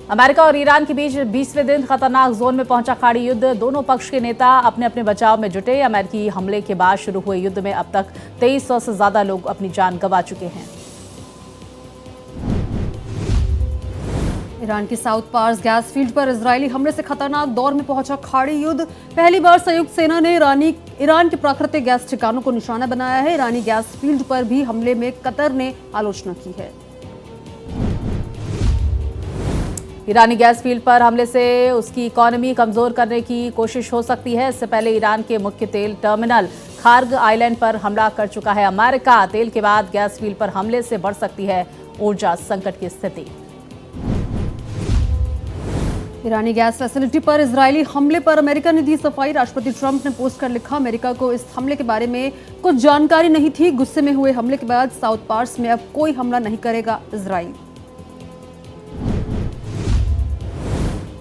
America और Iran के बीच 20वें दिन खतरनाक जोन में पहुंचा खाड़ी युद्ध। दोनों पक्ष के नेता अपने अपने बचाव में जुटे। अमेरिकी हमले के बाद शुरू हुए युद्ध में अब तक 2300 से ज्यादा लोग अपनी जान गंवा चुके हैं। ईरान की साउथ पार्स गैस फील्ड पर इजरायली हमले से खतरनाक दौर में पहुंचा खाड़ी युद्ध। पहली बार संयुक्त सेना ने ईरान के प्राकृतिक गैस ठिकानों को निशाना बनाया है। ईरानी गैस फील्ड पर भी हमले में कतर ने आलोचना की है। ईरानी गैस फील्ड पर हमले से उसकी इकोनॉमी कमजोर करने की कोशिश हो सकती है। इससे पहले ईरान के मुख्य तेल टर्मिनल खार्ग आइलैंड पर हमला कर चुका है अमेरिका। तेल के बाद गैस फील्ड पर हमले से बढ़ सकती है ऊर्जा संकट की स्थिति। ईरानी गैस फैसिलिटी पर इजरायली हमले पर अमेरिका ने दी सफाई। राष्ट्रपति ट्रंप ने पोस्ट कर लिखा, अमेरिका को इस हमले के बारे में कुछ जानकारी नहीं थी। गुस्से में हुए हमले के बाद साउथ पार्स में अब कोई हमला नहीं करेगा इजराइल।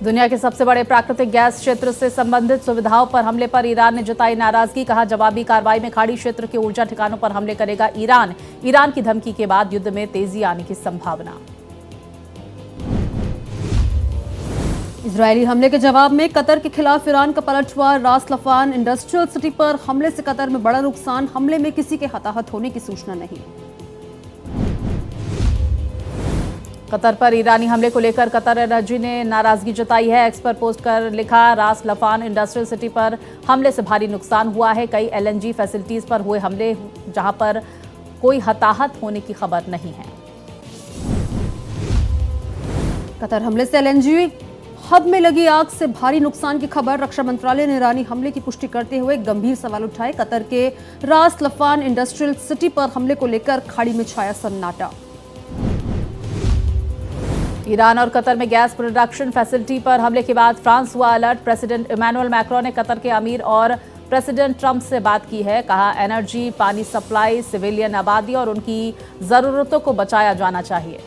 दुनिया के सबसे बड़े प्राकृतिक गैस क्षेत्र से संबंधित सुविधाओं पर हमले पर ईरान ने जताई नाराजगी। कहा, जवाबी कार्रवाई में खाड़ी क्षेत्र के ऊर्जा ठिकानों पर हमले करेगा ईरान। ईरान की धमकी के बाद युद्ध में तेजी आने की संभावना। इजरायली हमले के जवाब में कतर के खिलाफ ईरान का पलटवार। रास लफान इंडस्ट्रियल सिटी पर हमले से कतर में बड़ा नुकसान। हमले में किसी के हताहत होने की सूचना नहीं। कतर पर ईरानी हमले को लेकर कतर एनर्जी ने नाराजगी जताई है। एक्स पर पोस्ट कर लिखा, रास लफान इंडस्ट्रियल सिटी पर हमले से भारी नुकसान हुआ है। कई एलएनजी फैसिलिटीज पर हुए हमले जहां पर कोई हताहत होने की खबर नहीं है। कतर हमले से एलएनजी हब में लगी आग से भारी नुकसान की खबर। रक्षा मंत्रालय ने ईरानी हमले की पुष्टि करते हुए गंभीर सवाल उठाए। कतर के रास लफान इंडस्ट्रियल सिटी पर हमले को लेकर खाड़ी में छाया सन्नाटा। ईरान और कतर में गैस प्रोडक्शन फैसिलिटी पर हमले के बाद फ्रांस हुआ अलर्ट। प्रेसिडेंट इमैनुअल मैक्रोन ने कतर के अमीर और प्रेसिडेंट ट्रंप से बात की है। कहा, एनर्जी, पानी सप्लाई, सिविलियन आबादी और उनकी जरूरतों को बचाया जाना चाहिए।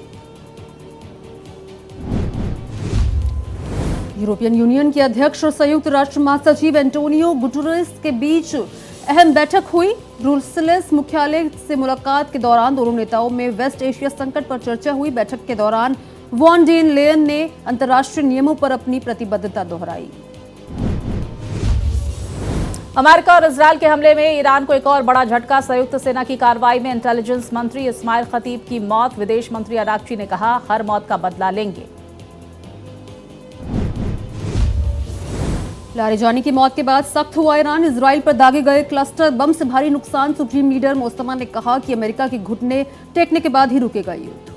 यूरोपियन यूनियन के अध्यक्ष और संयुक्त राष्ट्र महासचिव एंटोनियो गुटेरेस के बीच अहम बैठक हुई। ब्रुसेल्स मुख्यालय से मुलाकात के दौरान दोनों नेताओं में वेस्ट एशिया संकट पर चर्चा हुई। बैठक के दौरान वॉन डेर लेयन ने अंतर्राष्ट्रीय नियमों पर अपनी प्रतिबद्धता दोहराई। अमेरिका और इजरायल के हमले में ईरान को एक और बड़ा झटका। संयुक्त सेना की कार्रवाई में इंटेलिजेंस मंत्री इस्माइल खतीब की मौत। विदेश मंत्री अराक्ची ने कहा, हर मौत का बदला लेंगे। लारिजानी की मौत के बाद सख्त हुआ ईरान। इजराइल पर दागे गए क्लस्टर बम से भारी नुकसान। सुप्रीम लीडर मोस्तफा ने कहा कि अमेरिका के घुटने टेकने के बाद ही रुकेगा युद्ध।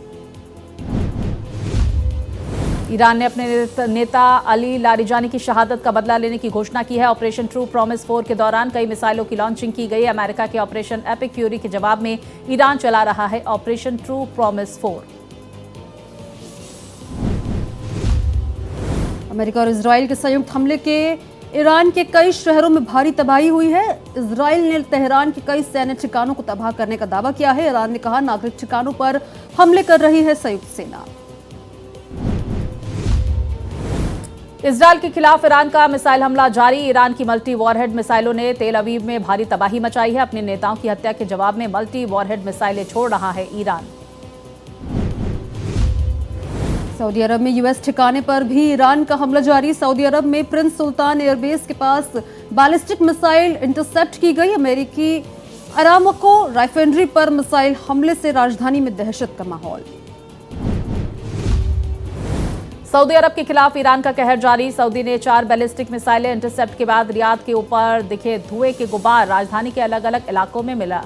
ईरान ने अपने नेता अली लारिजानी की शहादत का बदला लेने की घोषणा की है। ऑपरेशन ट्रू प्रॉमिस 4 के दौरान कई मिसाइलों की लॉन्चिंग की गई। अमेरिका के ऑपरेशन एपिक फ्यूरी के जवाब में ईरान चला रहा है ऑपरेशन ट्रू प्रॉमिस 4। अमेरिका और इजराइल के संयुक्त हमले के ईरान के कई शहरों में भारी तबाही हुई है। इजराइल ने तेहरान के कई सैन्य ठिकानों को तबाह करने का दावा किया है। ईरान ने कहा, नागरिक ठिकानों पर हमले कर रही है संयुक्त सेना। इजरायल के खिलाफ ईरान का मिसाइल हमला जारी। ईरान की मल्टी वॉरहेड मिसाइलों ने तेल अवीव में भारी तबाही मचाई है। अपने नेताओं की हत्या के जवाब में मल्टी वॉरहेड मिसाइलें छोड़ रहा है ईरान। सऊदी अरब में यूएस ठिकाने पर भी ईरान का हमला जारी। सऊदी अरब में प्रिंस सुल्तान एयरबेस के पास बैलिस्टिक मिसाइल इंटरसेप्ट की गई। अमेरिकी अरामको राइफिनरी पर मिसाइल हमले से राजधानी में दहशत का माहौल। सऊदी अरब के खिलाफ ईरान का कहर जारी। सऊदी ने 4 बैलिस्टिक मिसाइलें इंटरसेप्ट के बाद रियाद के ऊपर दिखे धुएं के गुबार। राजधानी के अलग अलग इलाकों में मिला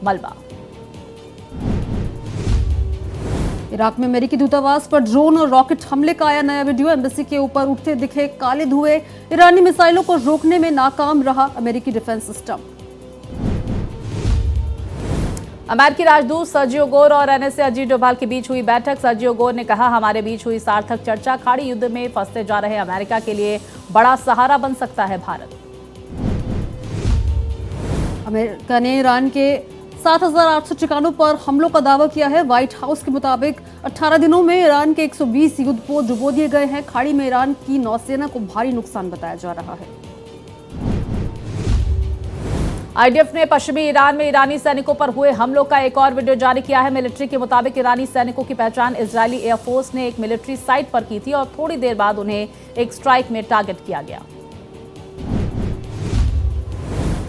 मलबा। इराक में अमेरिकी दूतावास पर ड्रोन और रॉकेट हमले का आया नया वीडियो। एम्बेसी के ऊपर उठते दिखे काले धुएं। ईरानी मिसाइलों को रोकने में नाकाम रहा अमेरिकी डिफेंस सिस्टम। अमेरिकी राजदूत सर्जियो गोर और एनएसए अजीत डोभाल के बीच हुई बैठक। सर्जियो गोर ने कहा, हमारे बीच हुई सार्थक चर्चा खाड़ी युद्ध में फंसते जा रहे अमेरिका के लिए बड़ा सहारा बन सकता है भारत। अमेरिका ने ईरान के 7,800 ठिकानों पर हमलों का दावा किया है। व्हाइट हाउस के मुताबिक 18 दिनों में ईरान के 120 युद्धपोत डुबो दिए गए हैं। खाड़ी में ईरान की नौसेना को भारी नुकसान बताया जा रहा है। आईडीएफ ने पश्चिमी ईरान में ईरानी सैनिकों पर हुए हमलों का एक और वीडियो जारी किया है। मिलिट्री के मुताबिक ईरानी सैनिकों की पहचान इजरायली एयरफोर्स ने एक मिलिट्री साइट पर की थी और थोड़ी देर बाद उन्हें एक स्ट्राइक में टारगेट किया गया।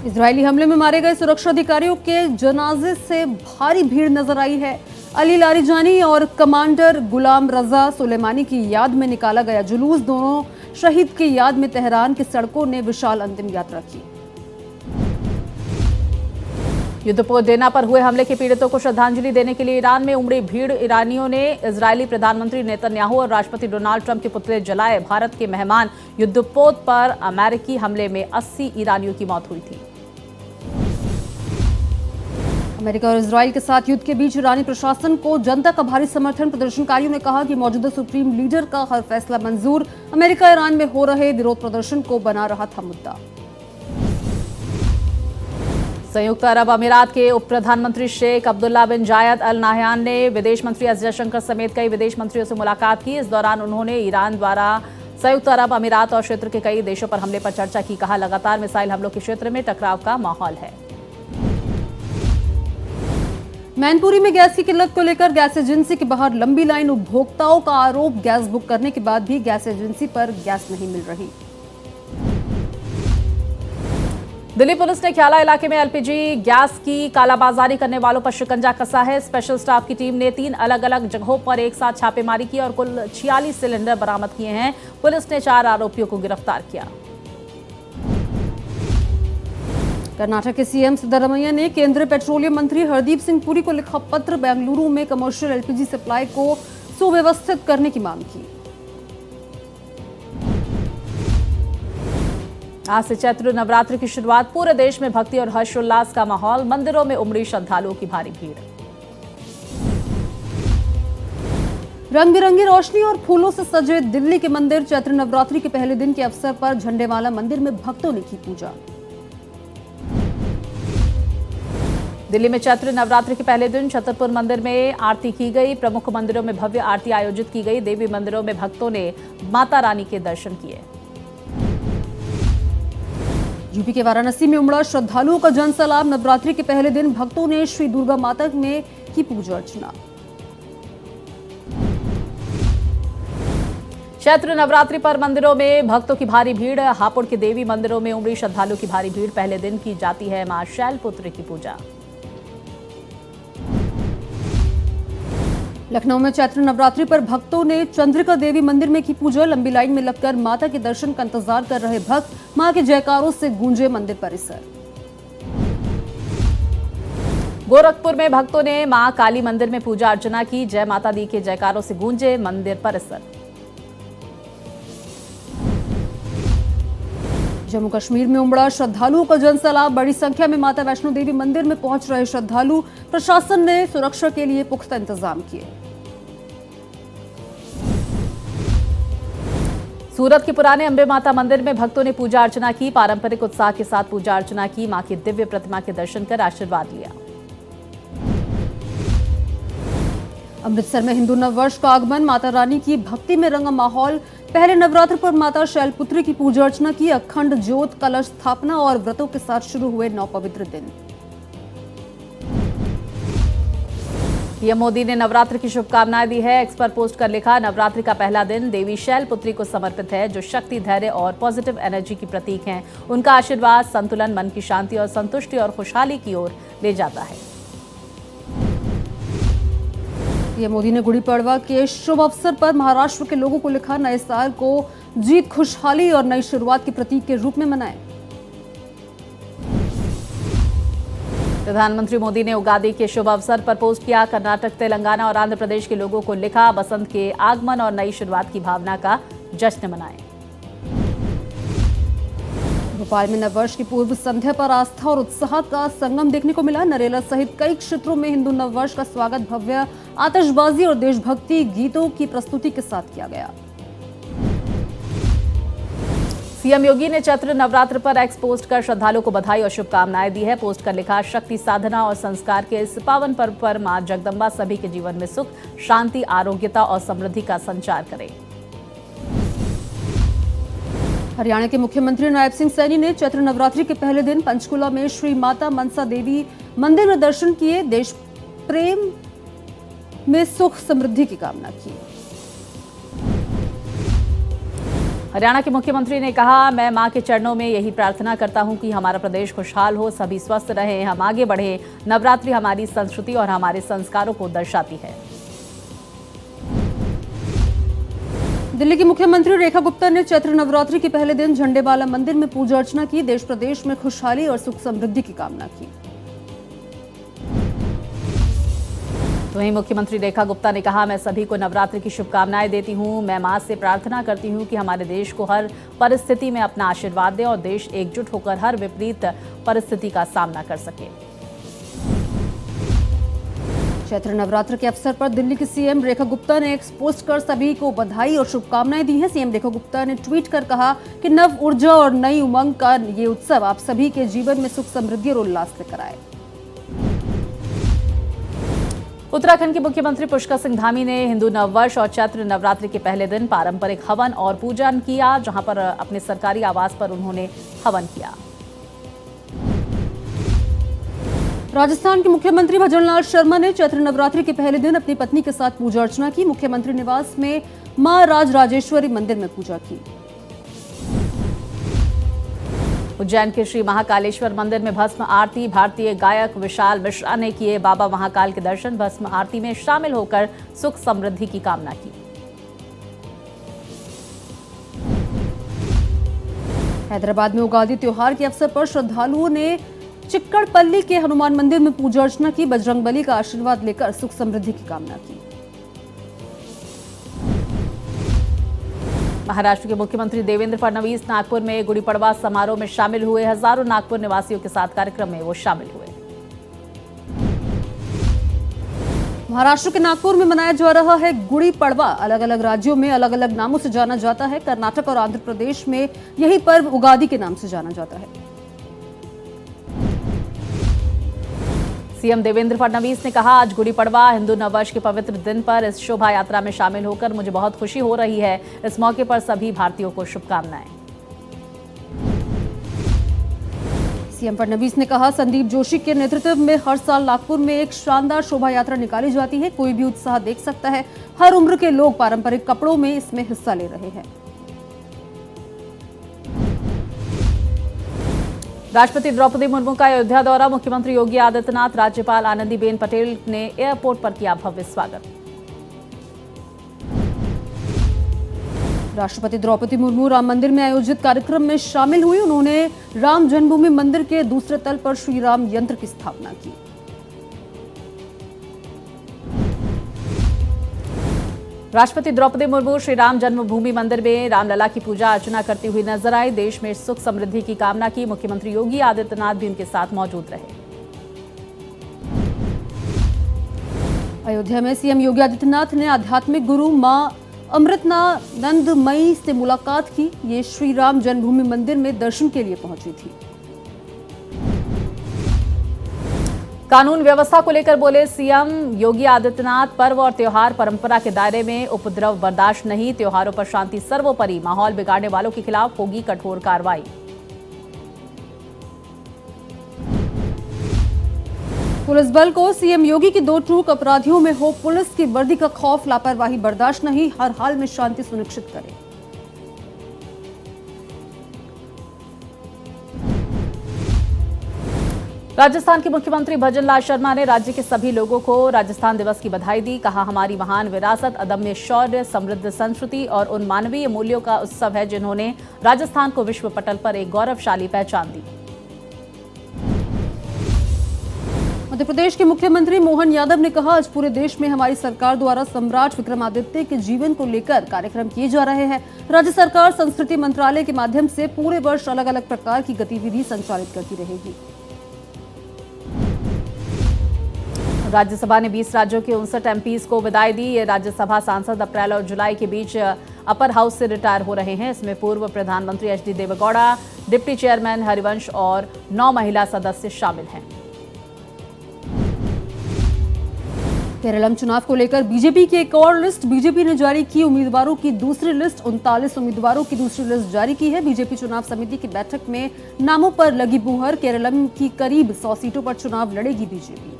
इजरायली हमले में मारे गए सुरक्षा अधिकारियों के जनाजे से भारी भीड़ नजर आई है। अली लारीजानी और कमांडर गुलाम रजा सुलेमानी की याद में निकाला गया जुलूस। दोनों शहीद की याद में तेहरान की सड़कों ने विशाल अंतिम यात्रा की। युद्धपोत डेना पर हुए हमले के पीड़ितों को श्रद्धांजलि देने के लिए ईरान में उमड़ी भीड़। ईरानियों ने इजरायली प्रधानमंत्री नेतन्याहू और राष्ट्रपति डोनाल्ड ट्रंप के पुतले जलाए। भारत के मेहमान युद्धपोत पर अमेरिकी हमले में 80 ईरानियों की मौत हुई थी। अमेरिका और इजराइल के साथ युद्ध के बीच ईरानी प्रशासन को जनता का भारी समर्थन। प्रदर्शनकारियों ने कहा कि मौजूदा सुप्रीम लीडर का हर फैसला मंजूर। अमेरिका ईरान में हो रहे विरोध प्रदर्शन को बना रहा था मुद्दा। संयुक्त अरब अमीरात के उप प्रधानमंत्री शेख अब्दुल्ला बिन जायद अल नाहयान ने विदेश मंत्री एस जयशंकर समेत कई विदेश मंत्रियों से मुलाकात की। इस दौरान उन्होंने ईरान द्वारा संयुक्त अरब अमीरात और क्षेत्र के कई देशों पर हमले पर चर्चा की। कहा, लगातार मिसाइल हमलों के क्षेत्र में टकराव का माहौल है। मैनपुरी में गैस की किल्लत को लेकर गैस एजेंसी के बाहर लंबी लाइन। उपभोक्ताओं का आरोप, गैस बुक करने के बाद भी गैस एजेंसी पर गैस नहीं मिल रही। दिल्ली पुलिस ने ख्याला इलाके में एलपीजी गैस की कालाबाजारी करने वालों पर शिकंजा कसा है। स्पेशल स्टाफ की टीम ने 3 अलग अलग जगहों पर एक साथ छापेमारी की और कुल 46 सिलेंडर बरामद किए हैं। पुलिस ने 4 आरोपियों को गिरफ्तार किया। कर्नाटक के सीएम सिद्धरामैया ने केंद्रीय पेट्रोलियम मंत्री हरदीप सिंह पुरी को लिखा पत्र। बेंगलुरु में कमर्शियल एलपीजी सप्लाई को सुव्यवस्थित करने की मांग की। आज से चैत्र नवरात्र की शुरुआत। पूरे देश में भक्ति और हर्षोल्लास का माहौल। मंदिरों में उमड़ी श्रद्धालुओं की भारी भीड़। रंग बिरंगी रोशनी और फूलों से सजे दिल्ली के मंदिर। चैत्र नवरात्रि के पहले दिन के अवसर पर झंडेवाला मंदिर में भक्तों ने की पूजा। दिल्ली में चैत्र नवरात्रि के पहले दिन छतरपुर मंदिर में आरती की गई। प्रमुख मंदिरों में भव्य आरती आयोजित की गई। देवी मंदिरों में भक्तों ने माता रानी के दर्शन किए। यूपी के वाराणसी में उमड़ा श्रद्धालुओं का जनसैलाब। नवरात्रि के पहले दिन भक्तों ने श्री दुर्गा माता में की पूजा अर्चना। चैत्र नवरात्रि पर मंदिरों में भक्तों की भारी भीड़। हापुड़ के देवी मंदिरों में उमड़ी श्रद्धालुओं की भारी भीड़। पहले दिन की जाती है मां शैलपुत्री की पूजा। लखनऊ में चैत्र नवरात्रि पर भक्तों ने चंद्रिका देवी मंदिर में की पूजा। लंबी लाइन में लगकर माता के दर्शन का इंतजार कर रहे भक्त। मां के जयकारों से गूंजे मंदिर परिसर। गोरखपुर में भक्तों ने मां काली मंदिर में पूजा अर्चना की। जय माता दी के जयकारों से गूंजे मंदिर परिसर। जम्मू कश्मीर में उमड़ा श्रद्धालुओं का जनसैलाब। बड़ी संख्या में माता वैष्णो देवी मंदिर में पहुंच रहे श्रद्धालु। प्रशासन ने सुरक्षा के लिए पुख्ता इंतजाम किए। सूरत के पुराने अंबे माता मंदिर में भक्तों ने पूजा अर्चना की। पारंपरिक उत्साह के साथ पूजा अर्चना की। मां की दिव्य प्रतिमा के दर्शन कर आशीर्वाद लिया। अमृतसर में हिंदू नववर्ष का आगमन। माता रानी की भक्ति में रंगा माहौल। पहले नवरात्र पर माता शैलपुत्री की पूजा अर्चना की। अखंड ज्योत कलश स्थापना और व्रतों के साथ शुरू हुए 9 पवित्र दिन। पीएम मोदी ने नवरात्र की शुभकामनाएं दी है। एक्स पर पोस्ट कर लिखा, नवरात्रि का पहला दिन देवी शैलपुत्री को समर्पित है, जो शक्ति, धैर्य और पॉजिटिव एनर्जी की प्रतीक हैं। उनका आशीर्वाद संतुलन, मन की शांति और संतुष्टि और खुशहाली की ओर ले जाता है। पीएम मोदी ने गुड़ी पड़वा के शुभ अवसर पर महाराष्ट्र के लोगों को लिखा, नए साल को जीत, खुशहाली और नई शुरुआत के प्रतीक के रूप में मनाएं। प्रधानमंत्री मोदी ने उगादी के शुभ अवसर पर पोस्ट किया। कर्नाटक, तेलंगाना और आंध्र प्रदेश के लोगों को लिखा, बसंत के आगमन और नई शुरुआत की भावना का जश्न मनाएं। भोपाल में नववर्ष की पूर्व संध्या पर आस्था और उत्साह का संगम देखने को मिला। नरेला सहित कई क्षेत्रों में हिंदू नववर्ष का स्वागत भव्य आतिशबाजी और देशभक्ति गीतों की प्रस्तुति के साथ किया गया। सीएम योगी ने चैत्र नवरात्र पर एक्स पोस्ट कर श्रद्धालुओं को बधाई और शुभकामनाएं दी है। पोस्ट कर लिखा, शक्ति, साधना और संस्कार के इस पावन पर्व पर मां जगदम्बा सभी के जीवन में सुख, शांति, आरोग्यता और समृद्धि का संचार करे। हरियाणा के मुख्यमंत्री नायब सिंह सैनी ने चैत्र नवरात्रि के पहले दिन पंचकुला में श्री माता मनसा देवी मंदिर में दर्शन किए। देश प्रेम में सुख समृद्धि की कामना की। हरियाणा के मुख्यमंत्री ने कहा, मैं मां के चरणों में यही प्रार्थना करता हूं कि हमारा प्रदेश खुशहाल हो, सभी स्वस्थ रहें, हम आगे बढ़े। नवरात्रि हमारी संस्कृति और हमारे संस्कारों को दर्शाती है। दिल्ली की मुख्यमंत्री रेखा गुप्ता ने चैत्र नवरात्रि के पहले दिन झंडेवाला मंदिर में पूजा अर्चना की। देश प्रदेश में खुशहाली और सुख समृद्धि की कामना की। वहीं मुख्यमंत्री रेखा गुप्ता ने कहा, मैं सभी को नवरात्रि की शुभकामनाएं देती हूं। मैं मां से प्रार्थना करती हूं कि हमारे देश को हर परिस्थिति में अपना आशीर्वाद दे और देश एकजुट होकर हर विपरीत परिस्थिति का सामना कर सके। चैत्र नवरात्र के अवसर पर दिल्ली की सीएम रेखा गुप्ता ने एक पोस्ट कर सभी को बधाई और शुभकामनाएं दी हैं। सीएम रेखा गुप्ता ने ट्वीट कर कहा कि नव ऊर्जा और नई उमंग का ये उत्सव आप सभी के जीवन में सुख समृद्धि और उल्लास लेकर आए। उत्तराखंड के मुख्यमंत्री पुष्कर सिंह धामी ने हिंदू नववर्ष और चैत्र नवरात्रि के पहले दिन पारंपरिक हवन और पूजन किया, जहां पर अपने सरकारी आवास पर उन्होंने हवन किया। राजस्थान के मुख्यमंत्री भजनलाल शर्मा ने चैत्र नवरात्रि के पहले दिन अपनी पत्नी के साथ पूजा अर्चना की। मुख्यमंत्री निवास में मां राजराजेश्वरी मंदिर में पूजा की। उज्जैन के श्री महाकालेश्वर मंदिर में भस्म आरती, भारतीय गायक विशाल मिश्रा ने किए बाबा महाकाल के दर्शन। भस्म आरती में शामिल होकर सुख समृद्धि की कामना की। हैदराबाद में उगादी त्योहार के अवसर पर श्रद्धालुओं ने चिक्कड़पल्ली के हनुमान मंदिर में पूजा अर्चना की। बजरंगबली का आशीर्वाद लेकर सुख समृद्धि की कामना की। महाराष्ट्र के मुख्यमंत्री देवेंद्र फडणवीस नागपुर में गुड़ी पड़वा समारोह में शामिल हुए। हजारों नागपुर निवासियों के साथ कार्यक्रम में वो शामिल हुए। महाराष्ट्र के नागपुर में मनाया जा रहा है गुड़ी पड़वा। अलग अलग राज्यों में अलग अलग नामों से जाना जाता है। कर्नाटक और आंध्र प्रदेश में यही पर्व उगादी के नाम से जाना जाता है। सीएम देवेंद्र फडणवीस ने कहा, आज गुड़ी पड़वा हिंदू नववर्ष के पवित्र दिन पर इस शोभा यात्रा में शामिल होकर मुझे बहुत खुशी हो रही है। इस मौके पर सभी भारतीयों को शुभकामनाएं। सीएम फडणवीस ने कहा, संदीप जोशी के नेतृत्व में हर साल नागपुर में एक शानदार शोभा यात्रा निकाली जाती है। कोई भी उत्साह देख सकता है। हर उम्र के लोग पारंपरिक कपड़ों में इसमें हिस्सा ले रहे हैं। राष्ट्रपति द्रौपदी मुर्मू का अयोध्या दौरा। मुख्यमंत्री योगी आदित्यनाथ, राज्यपाल आनंदीबेन पटेल ने एयरपोर्ट पर किया भव्य स्वागत। राष्ट्रपति द्रौपदी मुर्मू राम मंदिर में आयोजित कार्यक्रम में शामिल हुई। उन्होंने राम जन्मभूमि मंदिर के दूसरे तल पर श्री राम यंत्र की स्थापना की। राष्ट्रपति द्रौपदी मुर्मू श्री राम जन्मभूमि मंदिर में रामलला की पूजा अर्चना करती हुई नजर आई। देश में सुख समृद्धि की कामना की। मुख्यमंत्री योगी आदित्यनाथ भी उनके साथ मौजूद रहे। अयोध्या में सीएम योगी आदित्यनाथ ने आध्यात्मिक गुरु मां अमृतानंदमयी से मुलाकात की। ये श्री राम जन्मभूमि मंदिर में दर्शन के लिए पहुंची थी। कानून व्यवस्था को लेकर बोले सीएम योगी आदित्यनाथ, पर्व और त्योहार परंपरा के दायरे में, उपद्रव बर्दाश्त नहीं। त्योहारों पर शांति सर्वोपरि। माहौल बिगाड़ने वालों के खिलाफ होगी कठोर कार्रवाई। पुलिस बल को सीएम योगी की दो टूक, अपराधियों में हो पुलिस की वर्दी का खौफ, लापरवाही बर्दाश्त नहीं। हर हाल में शांति सुनिश्चित करें। राजस्थान के मुख्यमंत्री भजनलाल शर्मा ने राज्य के सभी लोगों को राजस्थान दिवस की बधाई दी। कहा, हमारी महान विरासत, अदम्य शौर्य, समृद्ध संस्कृति और उन मानवीय मूल्यों का उत्सव है जिन्होंने राजस्थान को विश्व पटल पर एक गौरवशाली पहचान दी। मध्य प्रदेश के मुख्यमंत्री मोहन यादव ने कहा, आज पूरे देश में हमारी सरकार द्वारा सम्राट विक्रमादित्य के जीवन को लेकर कार्यक्रम किए जा रहे हैं। राज्य सरकार संस्कृति मंत्रालय के माध्यम से पूरे वर्ष अलग अलग प्रकार की गतिविधि संचालित करती रहेगी। राज्यसभा ने 20 राज्यों के 59 एमपीज को विदाई दी। ये राज्यसभा सांसद अप्रैल और जुलाई के बीच अपर हाउस से रिटायर हो रहे हैं। इसमें पूर्व प्रधानमंत्री HD Deve Gowda, deputy chairman Harivansh और 9 महिला सदस्य शामिल हैं। केरलम चुनाव को लेकर बीजेपी की एक और लिस्ट। बीजेपी ने जारी की उम्मीदवारों की दूसरी लिस्ट। 39 उम्मीदवारों की दूसरी लिस्ट जारी की है। बीजेपी चुनाव समिति की बैठक में नामों पर लगी मुहर। केरलम की करीब 100 सीटों पर चुनाव लड़ेगी बीजेपी।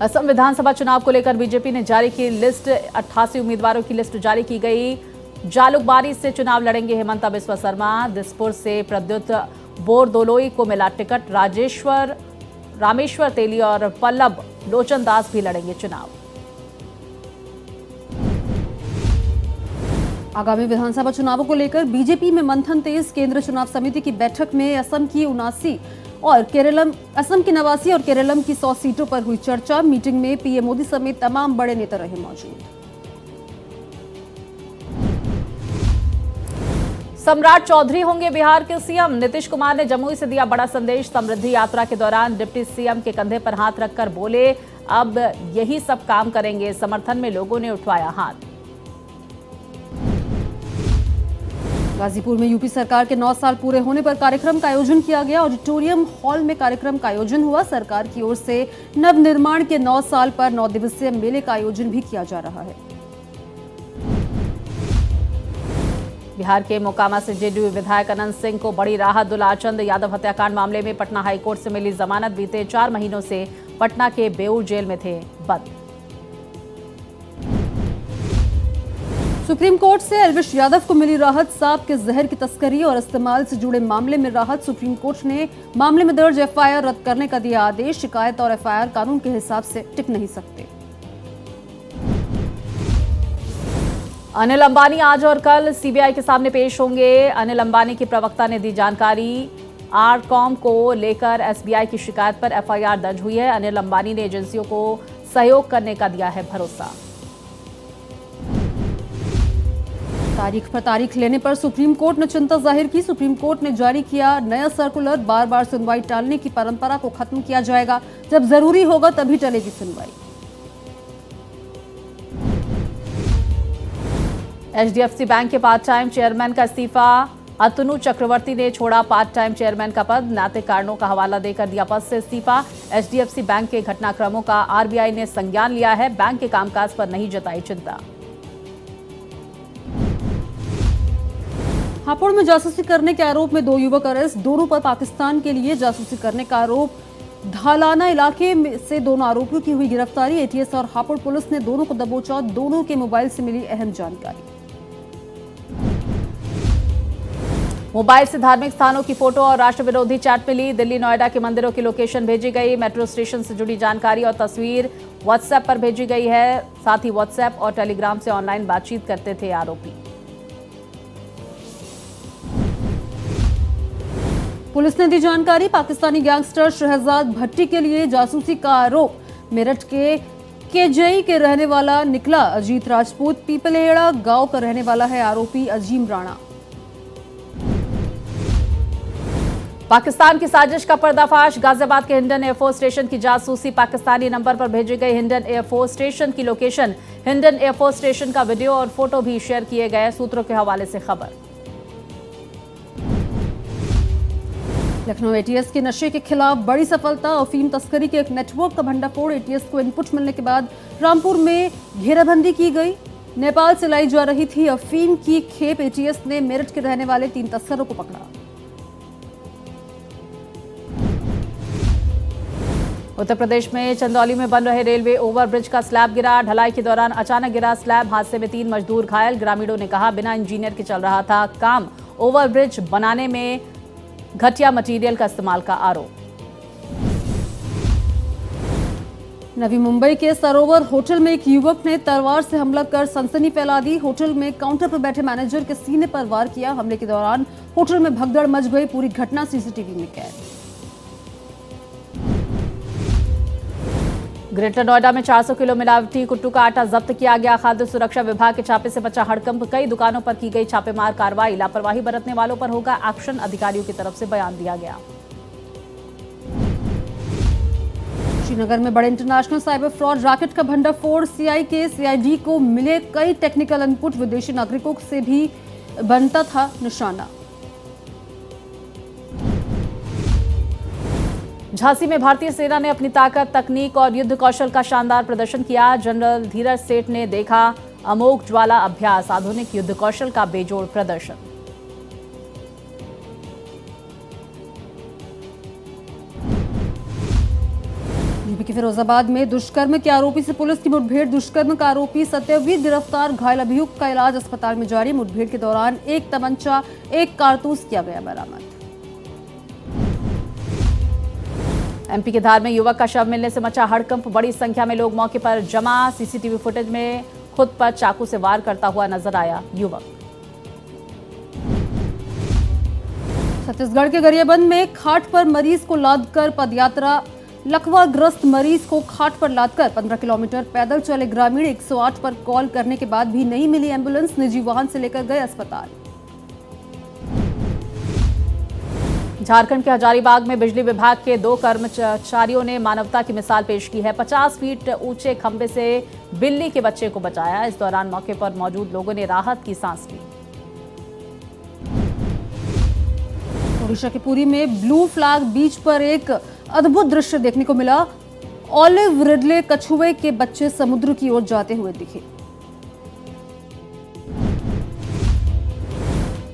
असम विधानसभा चुनाव को लेकर बीजेपी ने जारी की लिस्ट। 88 उम्मीदवारों की लिस्ट जारी की गई। जालुकबारी से चुनाव लड़ेंगे हेमंता बिस्वा शर्मा। दिसपुर से प्रद्युत बोरदोलोई को मिला टिकट। रामेश्वर तेली और पल्लव लोचन दास भी लड़ेंगे चुनाव। आगामी विधानसभा चुनावों को लेकर बीजेपी में मंथन तेज। केंद्रीय चुनाव समिति की बैठक में असम की 89 और केरलम की 100 सीटों पर हुई चर्चा। मीटिंग में पीएम मोदी समेत तमाम बड़े नेता रहे मौजूद। सम्राट चौधरी होंगे बिहार के सीएम। नीतीश कुमार ने जमुई से दिया बड़ा संदेश। समृद्धि यात्रा के दौरान डिप्टी सीएम के कंधे पर हाथ रखकर बोले, अब यही सब काम करेंगे। समर्थन में लोगों ने उठवाया हाथ। गाजीपुर में यूपी सरकार के 9 साल पूरे होने पर कार्यक्रम का आयोजन किया गया। ऑडिटोरियम हॉल में कार्यक्रम का आयोजन हुआ। सरकार की ओर से नवनिर्माण के 9 साल पर 9 दिवसीय मेले का आयोजन भी किया जा रहा है। बिहार के मोकामा से जेडीयू विधायक अनंत सिंह को बड़ी राहत। दुलाचंद यादव हत्याकांड मामले में पटना हाईकोर्ट से मिली जमानत। बीते 4 महीनों से पटना के बेऊर जेल में थे बंद। सुप्रीम कोर्ट से एल्विश यादव को मिली राहत। सांप के जहर की तस्करी और इस्तेमाल से जुड़े मामले में राहत। सुप्रीम कोर्ट ने मामले में दर्ज एफआईआर रद्द करने का दिया आदेश। शिकायत और एफआईआर कानून के हिसाब से टिक नहीं सकते। अनिल अंबानी आज और कल सीबीआई के सामने पेश होंगे। अनिल अंबानी की प्रवक्ता ने दी जानकारी। आरकॉम को लेकर एसबीआई की शिकायत पर एफआईआर दर्ज हुई है। अनिल अंबानी ने एजेंसियों को सहयोग करने का दिया है भरोसा। तारीख पर तारीख लेने पर सुप्रीम कोर्ट ने चिंता जाहिर की। सुप्रीम कोर्ट ने जारी किया नया सर्कुलर। बार बार सुनवाई टालने की परंपरा को खत्म किया जाएगा। जब जरूरी होगा तभी टलेगी सुनवाई। एचडीएफसी बैंक के पार्ट टाइम चेयरमैन का इस्तीफा। अतनु चक्रवर्ती ने छोड़ा पार्ट टाइम चेयरमैन का पद। नैतिक कारणों का हवाला देकर दिया पद से इस्तीफा। एचडीएफसी बैंक के घटनाक्रमों का आरबीआई ने संज्ञान लिया है। बैंक के कामकाज पर नहीं जताई चिंता। हापुड़ में जासूसी करने के आरोप में 2 युवक अरेस्ट। दोनों पर पाकिस्तान के लिए जासूसी करने का आरोप। धालाना इलाके से दोनों आरोपियों की हुई गिरफ्तारी। एटीएस और हापुड़ पुलिस ने दोनों को दबोचा। दोनों के मोबाइल से मिली अहम जानकारी। मोबाइल से धार्मिक स्थानों की फोटो और राष्ट्र विरोधी चैट मिली। दिल्ली नोएडा के मंदिरों की लोकेशन भेजी गई। मेट्रो स्टेशन से जुड़ी जानकारी और तस्वीर व्हाट्सएप पर भेजी गई है। साथ ही व्हाट्सएप और टेलीग्राम से ऑनलाइन बातचीत करते थे आरोपी। पुलिस ने दी जानकारी। पाकिस्तानी गैंगस्टर शहजाद भट्टी के लिए जासूसी का आरोप। मेरठ के केजई के रहने वाला निकला अजीत राजपूत। पीपलेड़ा गांव का रहने वाला है आरोपी अजीम राणा। पाकिस्तान की साजिश का पर्दाफाश। गाजियाबाद के हिंडन एयरफोर्स स्टेशन की जासूसी। पाकिस्तानी नंबर पर भेजे गए हिंडन एयरफोर्स स्टेशन की लोकेशन। हिंडन एयरफोर्स स्टेशन का वीडियो और फोटो भी शेयर किए गए। सूत्रों के हवाले से खबर। लखनऊ एटीएस के नशे के खिलाफ बड़ी सफलता। अफीम तस्करी के एक नेटवर्क का भंडाफोड़। एटीएस को इनपुट मिलने के बाद रामपुर में घेराबंदी की गई। नेपाल से लाई जा रही थी अफीम की खेप। एटीएस ने मेरठ के रहने वाले 3 तस्करों को पकड़ा। उत्तर प्रदेश में चंदौली में बन रहे रेलवे ओवरब्रिज का स्लैब गिरा। ढलाई के दौरान अचानक गिरा स्लैब। हादसे में 3 मजदूर घायल। ग्रामीणों ने कहा बिना इंजीनियर के चल रहा था काम। ओवरब्रिज बनाने में घटिया मटेरियल का इस्तेमाल का आरोप। नवी मुंबई के सरोवर होटल में एक युवक ने तलवार से हमला कर सनसनी फैला दी। होटल में काउंटर पर बैठे मैनेजर के सीने पर वार किया। हमले के दौरान होटल में भगदड़ मच गई। पूरी घटना सीसीटीवी में कैद। ग्रेटर नोएडा में 400 किलो मिलावटी कुट्टू का आटा जब्त किया गया। खाद्य सुरक्षा विभाग के छापे से बचा हड़कंप। कई दुकानों पर की गई छापेमार कार्रवाई। लापरवाही बरतने वालों पर होगा एक्शन। अधिकारियों की तरफ से बयान दिया गया। श्रीनगर में बड़े इंटरनेशनल साइबर फ्रॉड रैकेट का भंडाफोड़। सीआईडी को मिले कई टेक्निकल इनपुट। विदेशी नागरिकों से भी बनता था निशाना। झांसी में भारतीय सेना ने अपनी ताकत, तकनीक और युद्ध कौशल का शानदार प्रदर्शन किया। जनरल धीरज सेठ ने देखा अमोघ ज्वाला अभ्यास, आधुनिक युद्ध कौशल का बेजोड़ प्रदर्शन। यूपी के फिरोजाबाद में दुष्कर्म के आरोपी से पुलिस की मुठभेड़। दुष्कर्म का आरोपी सत्यवीर गिरफ्तार, घायल अभियुक्त का इलाज अस्पताल में जारी। मुठभेड़ के दौरान एक तमंचा, एक कारतूस किया गया बरामद। एमपी के धार में युवक का शव मिलने से मचा हड़कंप, बड़ी संख्या में लोग मौके पर जमा। सीसीटीवी फुटेज में खुद पर चाकू से वार करता हुआ नजर आया युवक। छत्तीसगढ़ के गरियाबंद में खाट पर मरीज को लादकर पदयात्रा। लकवाग्रस्त मरीज को खाट पर लादकर 15 किलोमीटर पैदल चले ग्रामीण। 108 पर कॉल करने के बाद भी नहीं मिली एम्बुलेंस, निजी वाहन से लेकर गए अस्पताल। झारखंड के हजारीबाग में बिजली विभाग के 2 कर्मचारियों ने मानवता की मिसाल पेश की है। 50 फीट ऊंचे खंभे से बिल्ली के बच्चे को बचाया। इस दौरान मौके पर मौजूद लोगों ने राहत की सांस ली। ओडिशा के पुरी में ब्लू फ्लैग बीच पर एक अद्भुत दृश्य देखने को मिला। ऑलिव रिडले कछुए के बच्चे समुद्र की ओर जाते हुए दिखे।